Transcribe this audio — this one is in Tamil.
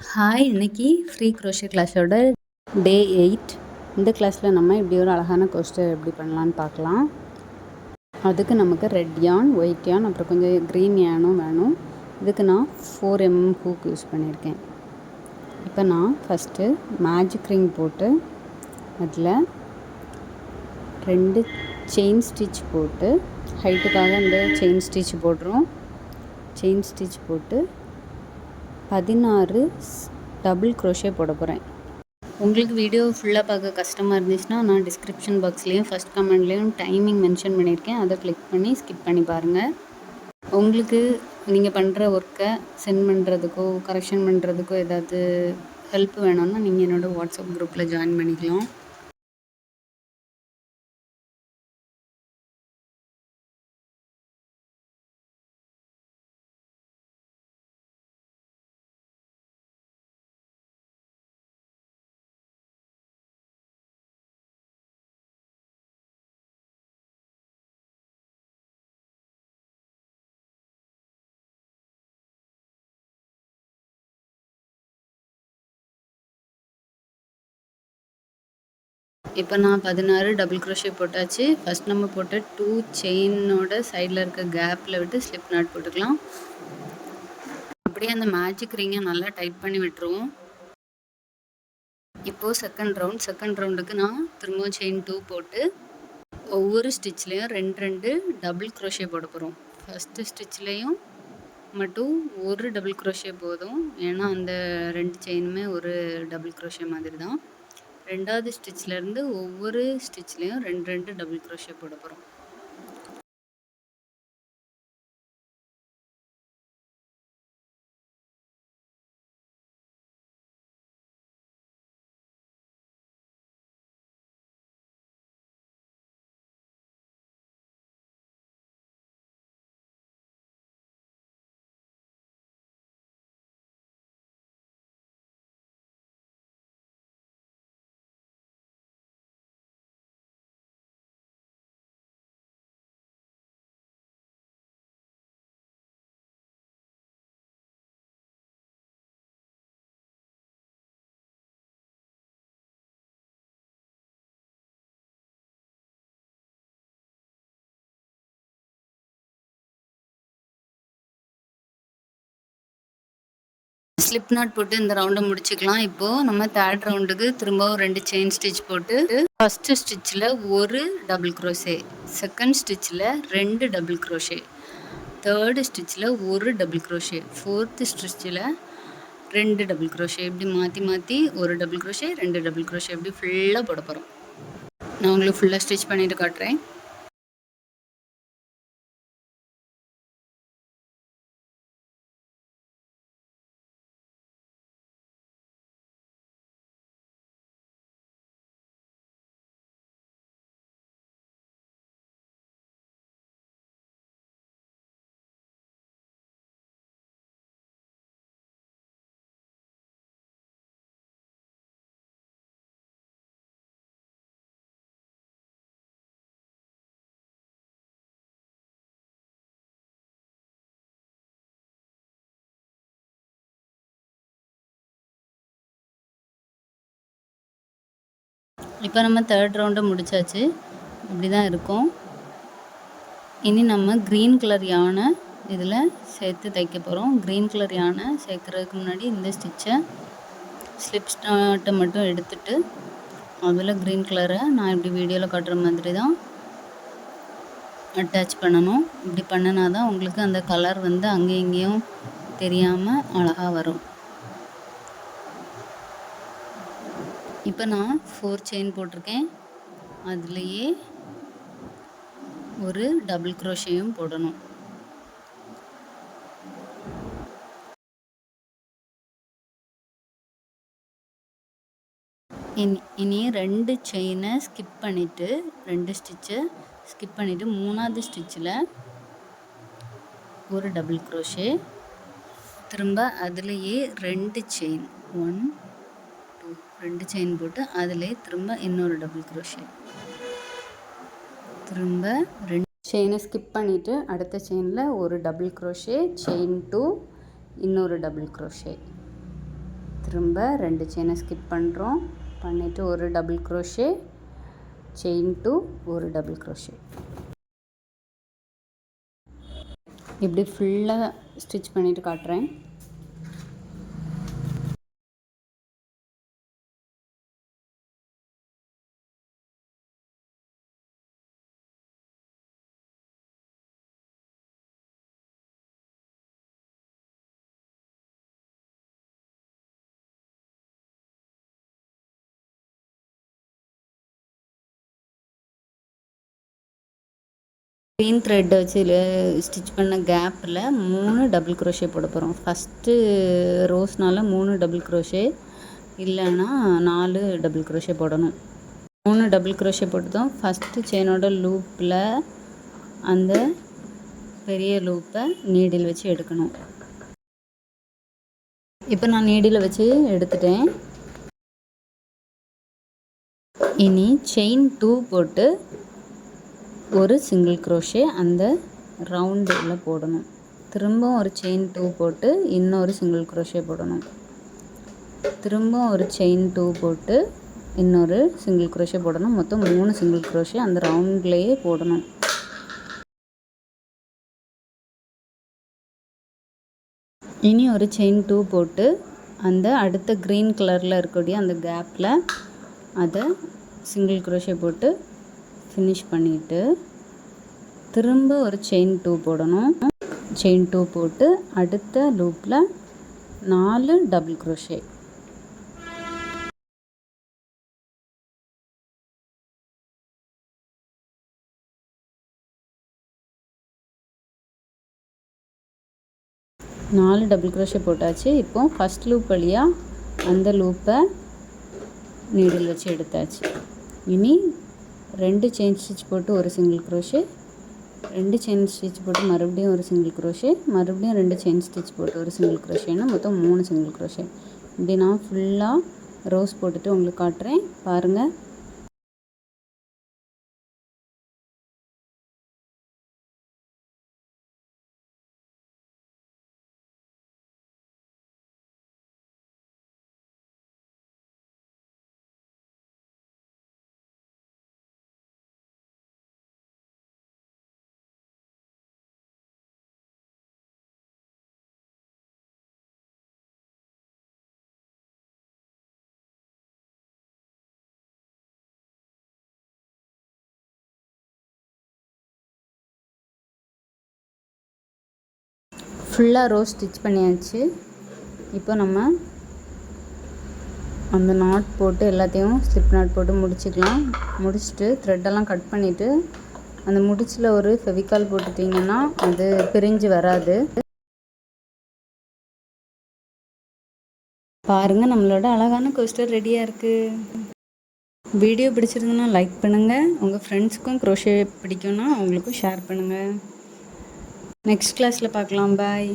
ஹாய், இன்னைக்கு ஃப்ரீ க்ரோஷே கிளாஸோட டே 8. இந்த கிளாஸில் நம்ம இப்படி ஒரு அழகான கோஸ்டர் எப்படி பண்ணலான்னு பார்க்கலாம். அதுக்கு நமக்கு ரெட் யான், ஒயிட் யான், அப்புறம் கொஞ்சம் க்ரீன் யானும் வேணும். இதுக்கு நான் 4mm ஹூக் யூஸ் பண்ணியிருக்கேன். இப்போ நான் ஃபஸ்ட்டு மேஜிக் ரிங் போட்டு அதில் 2 செயின் ஸ்டிச் போட்டு ஹைட்டுக்காக இந்த செயின் ஸ்டிச் போடுறோம். செயின் ஸ்டிச் போட்டு 16 டபுள் க்ரோஷே போட போகிறேன். உங்களுக்கு வீடியோ ஃபுல்லாக பார்க்க கஷ்டமாக இருந்துச்சுன்னா நான் டிஸ்கிரிப்ஷன் பாக்ஸ்லேயும் ஃபஸ்ட் கமெண்ட்லேயும் டைமிங் மென்ஷன் பண்ணியிருக்கேன். அதை கிளிக் பண்ணி ஸ்கிப் பண்ணி பாருங்கள். உங்களுக்கு நீங்கள் பண்ணுற ஒர்க்கை சென்ட் பண்ணுறதுக்கோ கரெக்ஷன் பண்ணுறதுக்கோ ஏதாவது ஹெல்ப் வேணும்னா நீங்கள் என்னோடய வாட்ஸ்அப் குரூப்பில் ஜாயின் பண்ணிக்கலாம். இப்போ நான் 16 டபுள் க்ரோஷே போட்டாச்சு. ஃபஸ்ட் நம்ம போட்ட 2 செயினோட சைடில் இருக்க கேப்பில் விட்டு ஸ்லிப் நாட் போட்டுக்கலாம். அப்படியே அந்த மேஜிக் ரிங்கை நல்லா டைட் பண்ணி விட்டுருவோம். இப்போது செகண்ட் ரவுண்டுக்கு நான் திரும்பவும் செயின் 2 போட்டு ஒவ்வொரு ஸ்டிச்லேயும் 2 டபுள் க்ரோஷே போட போகிறோம். ஃபஸ்ட்டு ஸ்டிச்லேயும் மட்டும் ஒரு டபுள் க்ரோஷே போதும், ஏன்னா அந்த 2 செயினுமே ஒரு டபுள் க்ரோஷே மாதிரி தான். ரெண்டாவது ஸ்டிச்லேருந்து ஒவ்வொரு ஸ்டிச்லேயும் 2 டபுள் க்ரோஷே போட போகிறோம். ஸ்லிப் நாட் போட்டு இந்த ரவுண்டை முடிச்சுக்கலாம். இப்போது நம்ம தேர்ட் ரவுண்டுக்கு திரும்பவும் 2 செயின் ஸ்டிச் போட்டு ஃபஸ்ட்டு ஸ்டிச்சில் ஒரு டபுள் க்ரோஷே, செகண்ட் ஸ்டிச்சில் 2 டபுள் க்ரோஷே, தேர்டு ஸ்டிச்சில் ஒரு டபுள் க்ரோஷே, ஃபோர்த்து ஸ்டிச்சில் 2 டபுள் க்ரோஷே, இப்படி மாற்றி மாற்றி ஒரு டபுள் க்ரோஷே 2 டபுள் க்ரோஷே இப்படி ஃபுல்லாக போட போகிறோம். நான் உங்களுக்கு ஃபுல்லாக ஸ்டிச் பண்ணிவிட்டு காட்டுறேன். இப்போ நம்ம தேர்ட் ரவுண்டை முடிச்சாச்சு. இப்படி தான் இருக்கும். இனி நம்ம க்ரீன் கலர் யானை இதில் சேர்த்து தைக்க போகிறோம். க்ரீன் கலர் யானை சேர்க்குறதுக்கு முன்னாடி இந்த ஸ்டிச்சை ஸ்லிப் ஸ்டார்ட்டை மட்டும் எடுத்துட்டு அதில் க்ரீன் கலரை நான் இப்படி வீடியோவில் காட்டுற மாதிரி தான் அட்டாச் பண்ணணும். இப்படி பண்ணினா தான் உங்களுக்கு அந்த கலர் வந்து அங்கேயும் இங்கேயும் தெரியாமல் அழகாக வரும். இப்போ நான் 4 செயின் போட்டிருக்கேன். அதுலேயே ஒரு டபுள் க்ரோஷேயும் போடணும். இனி 2 செயினை ஸ்கிப் பண்ணிவிட்டு 2 ஸ்டிச்சை ஸ்கிப் பண்ணிவிட்டு 3ஆவது ஸ்டிச்சில் ஒரு டபுள் க்ரோஷே, திரும்ப அதுலேயே 2 செயின் 1 2 செயின் போட்டு அதிலே திரும்ப இன்னொரு டபுள் க்ரோஷே, திரும்ப 2 செயினை ஸ்கிப் பண்ணிவிட்டு அடுத்த செயினில் ஒரு டபுள் க்ரோஷே, செயின் 2, இன்னொரு டபுள் க்ரோஷே. திரும்ப 2 செயினை ஸ்கிப் பண்ணுறோம். பண்ணிவிட்டு ஒரு டபுள் க்ரோஷே, செயின் 2, ஒரு டபுள் க்ரோஷே. இப்படி ஃபுல்லாக ஸ்டிச் பண்ணிவிட்டு காட்டுறேன். க்ரீன் த்ரெட் வச்சு ஸ்டிச் பண்ண கேப்பில் 3 டபுள் க்ரோஷே போட போகிறோம். ஃபஸ்ட்டு ரோஸ்னால் 3 டபுள் க்ரோஷே, இல்லைன்னா 4 டபுள் க்ரோஷே போடணும். 3 டபுள் க்ரோஷே போட்டதும் ஃபஸ்ட்டு செயினோட லூப்பில் அந்த பெரிய லூப்பை நீடில் வச்சு எடுக்கணும். இப்போ நான் நீடில் வச்சு எடுத்துட்டேன். இனி செயின் 2 போட்டு ஒரு சிங்கிள் க்ரோஷே அந்த ரவுண்டில் போடணும். திரும்பவும் ஒரு செயின் 2 போட்டு இன்னொரு சிங்கிள் க்ரோஷே போடணும். திரும்பவும் ஒரு செயின் 2 போட்டு இன்னொரு சிங்கிள் க்ரோஷே போடணும். மொத்தம் 3 சிங்கிள் க்ரோஷே அந்த ரவுண்ட்லேயே போடணும். இனி ஒரு செயின் 2 போட்டு அந்த அடுத்த க்ரீன் கலரில் இருக்கக்கூடிய அந்த கேப்பில் அதை சிங்கிள் க்ரோஷே போட்டு ஃபினிஷ் பண்ணிவிட்டு திரும்ப ஒரு செயின் 2 போடணும். செயின் 2 போட்டு அடுத்த லூப்பில் 4 டபுள் க்ரோஷே. நாலு டபுள் க்ரோஷே போட்டாச்சு. இப்போ ஃபஸ்ட் லூப் வழியாக அந்த லூப்பை நீடில் வச்சு எடுத்தாச்சு. இனி 2 செயின் ஸ்டிச் போட்டு ஒரு சிங்கிள் க்ரோஷே, 2 செயின் ஸ்டிச் போட்டு மறுபடியும் ஒரு சிங்கிள் க்ரோஷே, மறுபடியும் 2 செயின் ஸ்டிச் போட்டு ஒரு சிங்கிள் க்ரோஷேன்னு மொத்தம் 3 சிங்கிள் க்ரோஷே. இப்படி நான் ஃபுல்லாக ரோஸ் போட்டுட்டு உங்களுக்கு காட்டுறேன், பாருங்கள். ஃபுல்லாக ரோஸ் ஸ்டிச் பண்ணியாச்சு. இப்போ நம்ம அந்த நாட் போட்டு எல்லாத்தையும் ஸ்லிப் நாட் போட்டு முடிச்சுக்கலாம். முடிச்சுட்டு த்ரெட்டெல்லாம் கட் பண்ணிவிட்டு அந்த முடிச்சில் ஒரு ஃபெவிகால் போட்டுட்டிங்கன்னா அது பிரிஞ்சு வராது. பாருங்கள், நம்மளோட அழகான கோஸ்டர் ரெடியாக இருக்குது. வீடியோ பிடிச்சிருந்ததுன்னா லைக் பண்ணுங்கள். உங்கள் ஃப்ரெண்ட்ஸுக்கும் க்ரோஷே பிடிக்கும்னா அவங்களுக்கும் ஷேர் பண்ணுங்கள். நெக்ஸ்ட் கிளாஸில் பார்க்கலாம். பாய்.